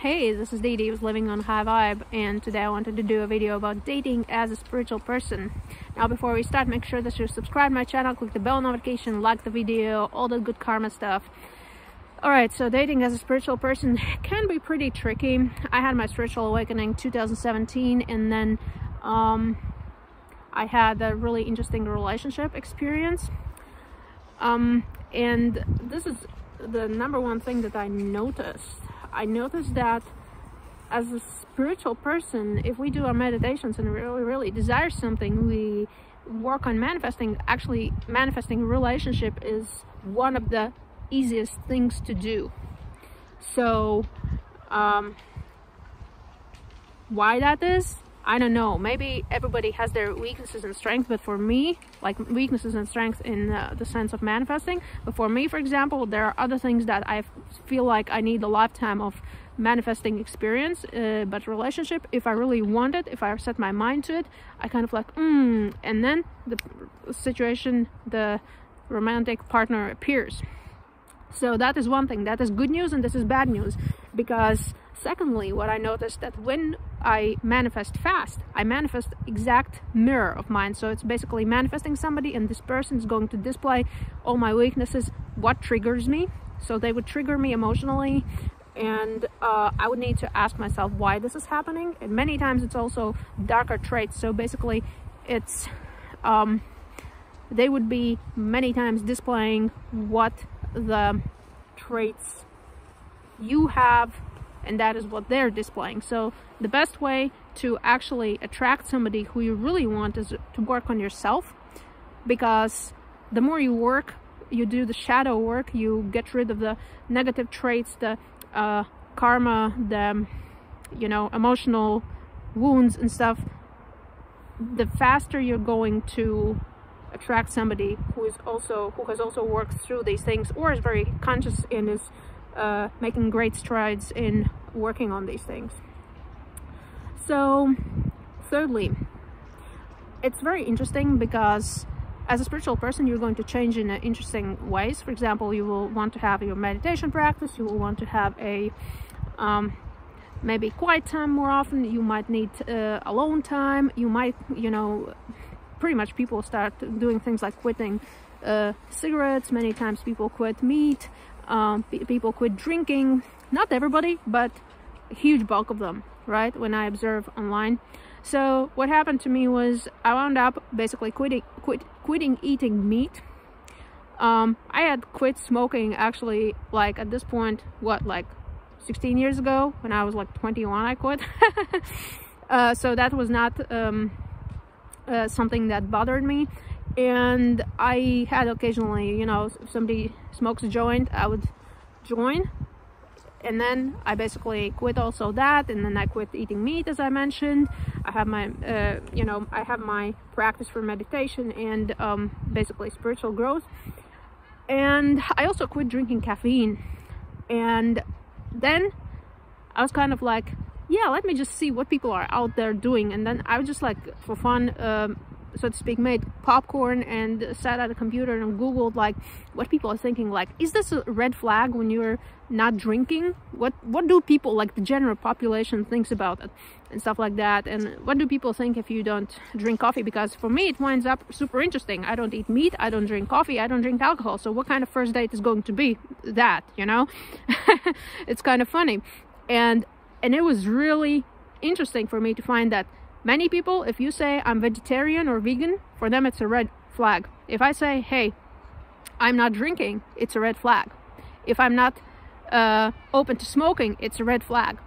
Hey, this is Dee who's living on High Vibe, and today I wanted to do a video about dating as a spiritual person. Now, before we start, make sure that you subscribe to my channel, click the bell notification, like the video, all the good karma stuff. Alright, so dating as a spiritual person can be pretty tricky. I had my spiritual awakening 2017, and then I had a really interesting relationship experience. And this is the number one thing that I noticed. I noticed that as a spiritual person, if we do our meditations and really desire something, we work on manifesting. Actually, manifesting a relationship is one of the easiest things to do. So why that is, I don't know. Maybe everybody has their weaknesses and strengths, but for me, like weaknesses and strengths in the sense of manifesting, but for me, for example, there are other things that I feel like I need a lifetime of manifesting experience. But relationship, if I really want it, if I set my mind to it, I kind of like and then the situation, the romantic partner appears. So that is one thing. That is good news, and this is bad news, because secondly, what I noticed that when I manifest fast, I manifest exact mirror of mine. So it's basically manifesting somebody, and this person is going to display all my weaknesses, what triggers me. So they would trigger me emotionally, and I would need to ask myself why this is happening. And many times it's also darker traits. So basically it's they would be many times displaying what the traits you have, and that is what they're displaying. So the best way to actually attract somebody who you really want is to work on yourself, because the more you work, you do the shadow work, you get rid of the negative traits, the karma, the emotional wounds and stuff, the faster you're going to attract somebody who has also worked through these things, or is very conscious and is making great strides in working on these things. So thirdly, it's very interesting because as a spiritual person, you're going to change in interesting ways. For example, you will want to have your meditation practice, you will want to have a maybe quiet time more often, you might need alone time, you might, pretty much people start doing things like quitting cigarettes. Many times people quit meat, people quit drinking. Not everybody, but a huge bulk of them, right, when I observe online. So what happened to me was I wound up basically quitting eating meat. I had quit smoking actually, like at this point, what, like 16 years ago, when I was like 21 I quit. So that was not something that bothered me. And I had occasionally, if somebody smokes a joint, I would join, and then I basically quit also that, and then I quit eating meat, as I mentioned. I have my I have my practice for meditation and basically spiritual growth, and I also quit drinking caffeine. And then I was kind of like, yeah, let me just see what people are out there doing. And then I was just like, for fun, so to speak, made popcorn and sat at a computer and googled like what people are thinking, like, is this a red flag when you're not drinking? What do people, like the general population, thinks about it and stuff like that? And what do people think if you don't drink coffee? Because for me it winds up super interesting. I don't eat meat, I don't drink coffee, I don't drink alcohol, so what kind of first date is going to be that, It's kind of funny. And it was really interesting for me to find that many people, if you say I'm vegetarian or vegan, for them it's a red flag. If I say, hey, I'm not drinking, it's a red flag. If I'm not open to smoking, it's a red flag.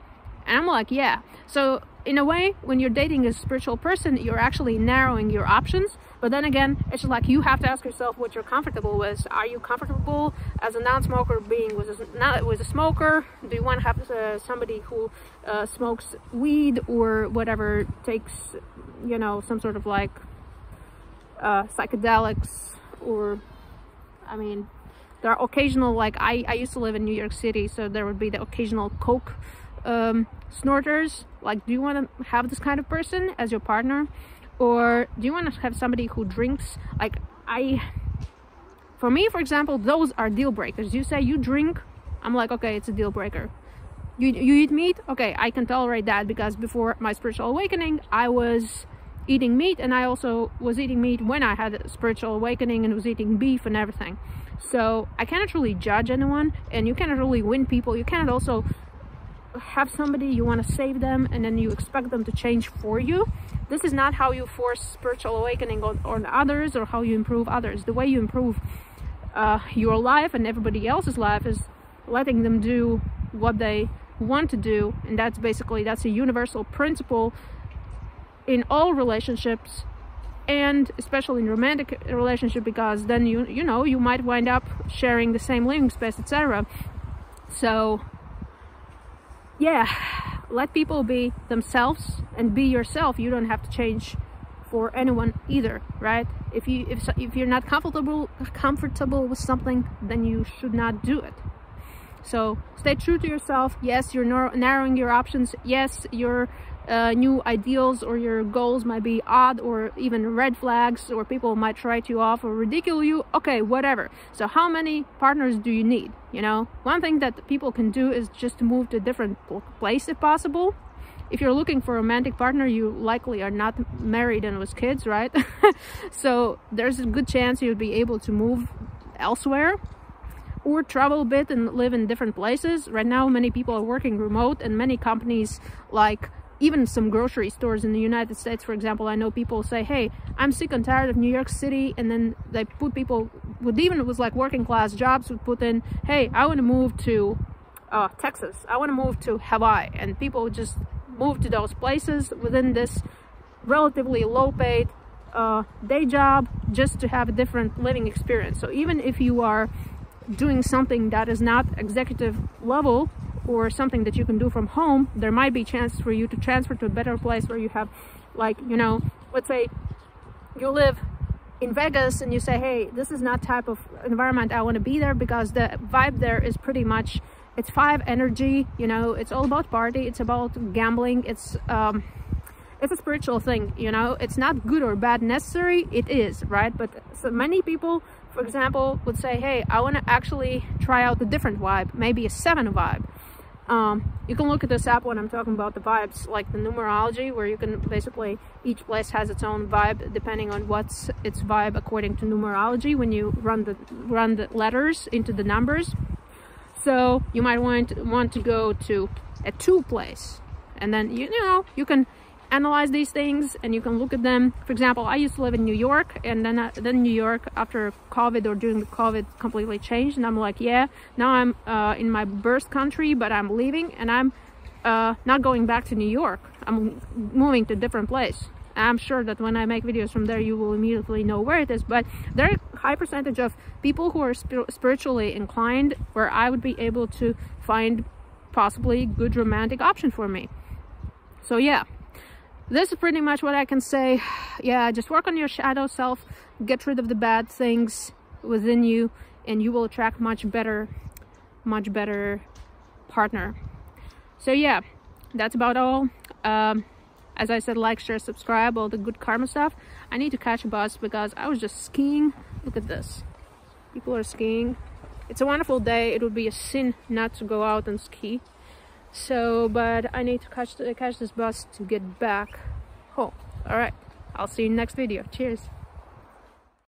And I'm like, yeah. So in a way, when you're dating a spiritual person, you're actually narrowing your options. But then again, it's just like you have to ask yourself what you're comfortable with. Are you comfortable as a non-smoker being with a smoker? Do you want to have somebody who smokes weed or whatever, takes, some sort of like psychedelics? Or, I mean, there are occasional, like I used to live in New York City, so there would be the occasional coke snorters. Like, do you want to have this kind of person as your partner? Or do you want to have somebody who drinks? Like, for me, for example, those are deal breakers. You say you drink, I'm like, okay, it's a deal breaker. you eat meat? Okay, I can tolerate that, because before my spiritual awakening I was eating meat, and I also was eating meat when I had a spiritual awakening and was eating beef and everything. So I cannot really judge anyone, and you cannot really win people. You cannot also have somebody, you want to save them, and then you expect them to change for you. This is not how you force spiritual awakening on others, or how you improve others. The way you improve your life and everybody else's life is letting them do what they want to do, and that's a universal principle in all relationships, and especially in romantic relationship, because then you know, you might wind up sharing the same living space, etc. So yeah, let people be themselves and be yourself. You don't have to change for anyone either, right? If you're not comfortable with something, then you should not do it. So stay true to yourself. Yes, you're narrowing your options. Yes, your new ideals or your goals might be odd, or even red flags, or people might write you off or ridicule you. Okay, whatever. So how many partners do you need? You know, one thing that people can do is just move to a different place if possible. If you're looking for a romantic partner, you likely are not married and with kids, right? So there's a good chance you'll be able to move elsewhere, or travel a bit and live in different places. Right now, many people are working remote, and many companies, like even some grocery stores in the United States, for example, I know people say, hey, I'm sick and tired of New York City, and then they put people with, even it was like working class jobs, would put in, hey, I want to move to Texas, I want to move to Hawaii, and people would just move to those places within this relatively low paid day job, just to have a different living experience. So even if you are doing something that is not executive level, or something that you can do from home, there might be chances for you to transfer to a better place where you have, like, you know, let's say you live in Vegas and you say, hey, this is not type of environment I want to be there, because the vibe there is pretty much, it's 5 energy, you know, it's all about party, it's about gambling, it's a spiritual thing, you know. It's not good or bad necessary, it is, right? But so many people, for example, would say, hey, I want to actually try out a different vibe, maybe a 7 vibe. You can look at this app when I'm talking about the vibes, like the numerology, where you can basically, each place has its own vibe depending on what's its vibe according to numerology when you run the letters into the numbers. So you might want to go to a 2 place, and then you know, you can analyze these things and you can look at them. For example, I used to live in New York, and then New York after COVID, or during the COVID, completely changed, and I'm like, yeah, now I'm in my birth country, but I'm leaving, and I'm not going back to New York. I'm moving to a different place. I'm sure that when I make videos from there, you will immediately know where it is. But there are a high percentage of people who are spiritually inclined, where I would be able to find possibly good romantic option for me. So yeah, this is pretty much what I can say. Yeah, just work on your shadow self, get rid of the bad things within you, and you will attract much better partner. So yeah, that's about all. As I said, like, share, subscribe, all the good karma stuff. I need to catch a bus because I was just skiing. Look at this. People are skiing. It's a wonderful day. It would be a sin not to go out and ski. So, but I need to catch this bus to get back home. All right. I'll see you in the next video. Cheers.